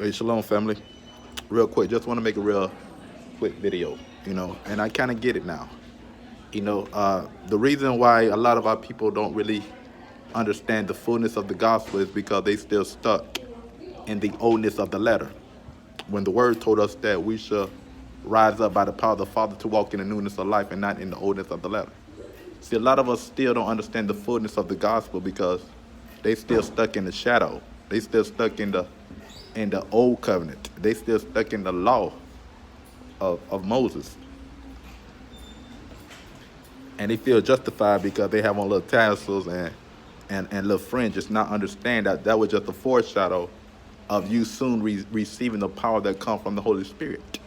Hey, shalom, family. Real quick, just want to make a real quick video, and I kind of get it now. The reason why a lot of our people don't really understand the fullness of the gospel is because they still stuck in the oldness of the letter. When the word told us that we should rise up by the power of the Father to walk in the newness of life and not in the oldness of the letter. See, a lot of us still don't understand the fullness of the gospel because they still stuck in the shadow. They still stuck in the old covenant. They still stuck in the law of Moses. And they feel justified because they have on little tassels and little fringes, not understand that that was just a foreshadow of you soon receiving the power that comes from the Holy Spirit.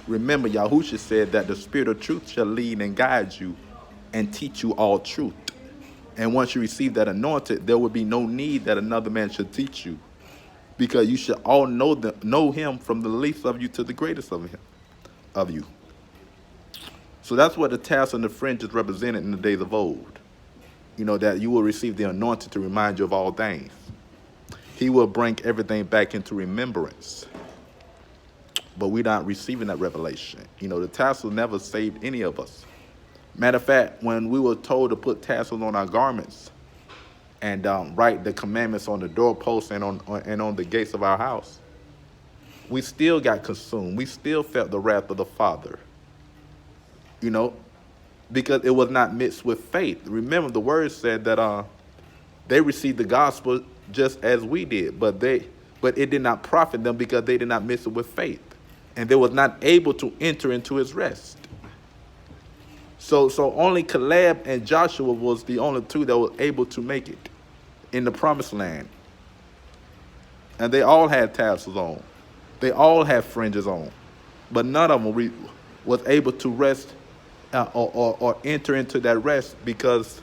Remember, Yahusha said that the Spirit of truth shall lead and guide you and teach you all truth. And once you receive that anointed, there will be no need that another man should teach you, because you should all know him from the least of you to the greatest of you. So that's what the tassel and the fringes represented in the days of old. That you will receive the anointing to remind you of all things. He will bring everything back into remembrance. But we're not receiving that revelation. The tassel never saved any of us. Matter of fact, when we were told to put tassels on our garments and write the commandments on the doorposts and on the gates of our house, we still got consumed. We still felt the wrath of the Father. Because it was not mixed with faith. Remember, the word said that they received the gospel just as we did, but it did not profit them because they did not mix it with faith, and they was not able to enter into his rest. So only Caleb and Joshua was the only two that were able to make it in the promised land. And they all had tassels on. They all had fringes on. But none of them was able to rest or enter into that rest because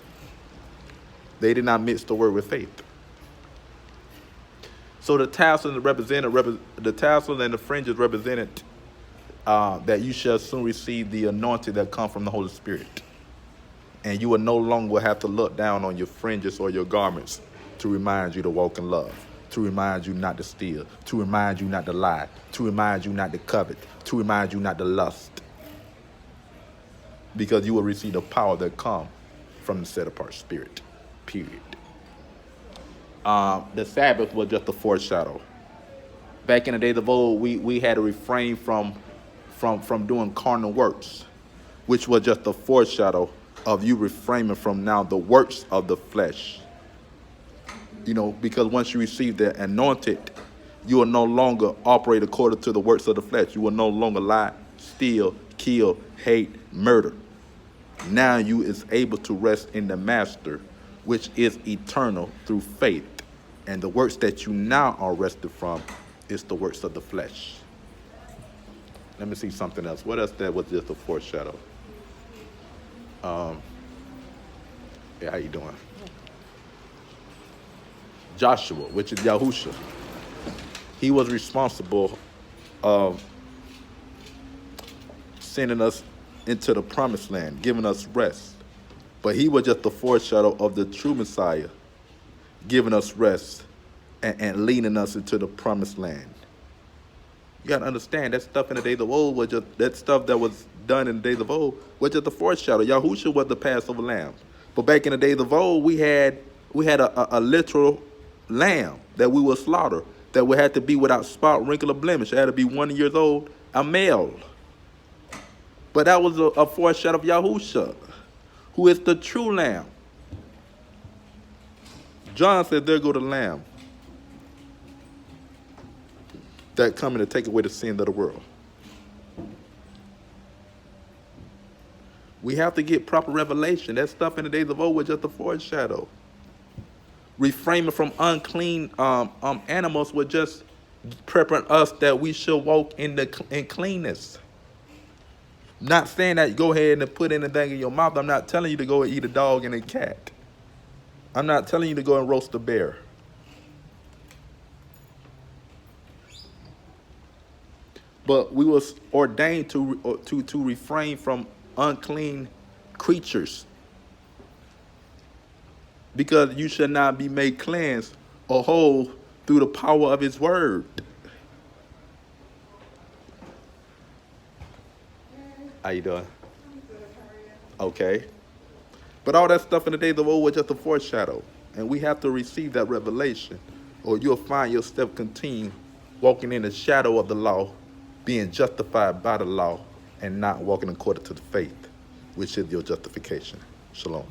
they did not mix the word with faith. So the tassels and the fringes represented that you shall soon receive the anointing that comes from the Holy Spirit. And you will no longer have to look down on your fringes or your garments to remind you to walk in love, to remind you not to steal, to remind you not to lie, to remind you not to covet, to remind you not to lust. Because you will receive the power that comes from the set-apart spirit, period. The Sabbath was just a foreshadow. Back in the days of old, we had to refrain from doing carnal works, which was just a foreshadow of you refraining from now the works of the flesh. Because once you receive the anointed, you will no longer operate according to the works of the flesh. You will no longer lie, steal, kill, hate, murder. Now you is able to rest in the Master, which is eternal through faith. And the works that you now are rested from is the works of the flesh. Let me see something else. What else that was just a foreshadow? Yeah, how you doing? Joshua, which is Yahusha. He was responsible of sending us into the promised land, giving us rest. But he was just the foreshadow of the true Messiah, giving us rest and leading us into the promised land. You got to understand, that stuff in the days of old was just, that stuff that was done in the days of old was just a foreshadow. Yahusha was the Passover lamb. But back in the days of old, we had a literal lamb that we would slaughter, that would have to be without spot, wrinkle, or blemish. It had to be 1 year old, a male. But that was a foreshadow of Yahusha, who is the true lamb. John said, there go the lamb that coming to take away the sin of the world. We have to get proper revelation. That stuff in the days of old was just a foreshadow. Refraining from unclean animals was just preparing us that we should walk in cleanness. Not saying that you go ahead and put anything in your mouth. I'm not telling you to go and eat a dog and a cat. I'm not telling you to go and roast a bear. But we was ordained to refrain from unclean creatures, because you should not be made cleansed or whole through the power of his word. How you doing? Okay. But all that stuff in the days of old was just a foreshadow. And we have to receive that revelation, or you'll find yourself continue walking in the shadow of the law, being justified by the law, and not walking according to the faith, which is your justification. Shalom.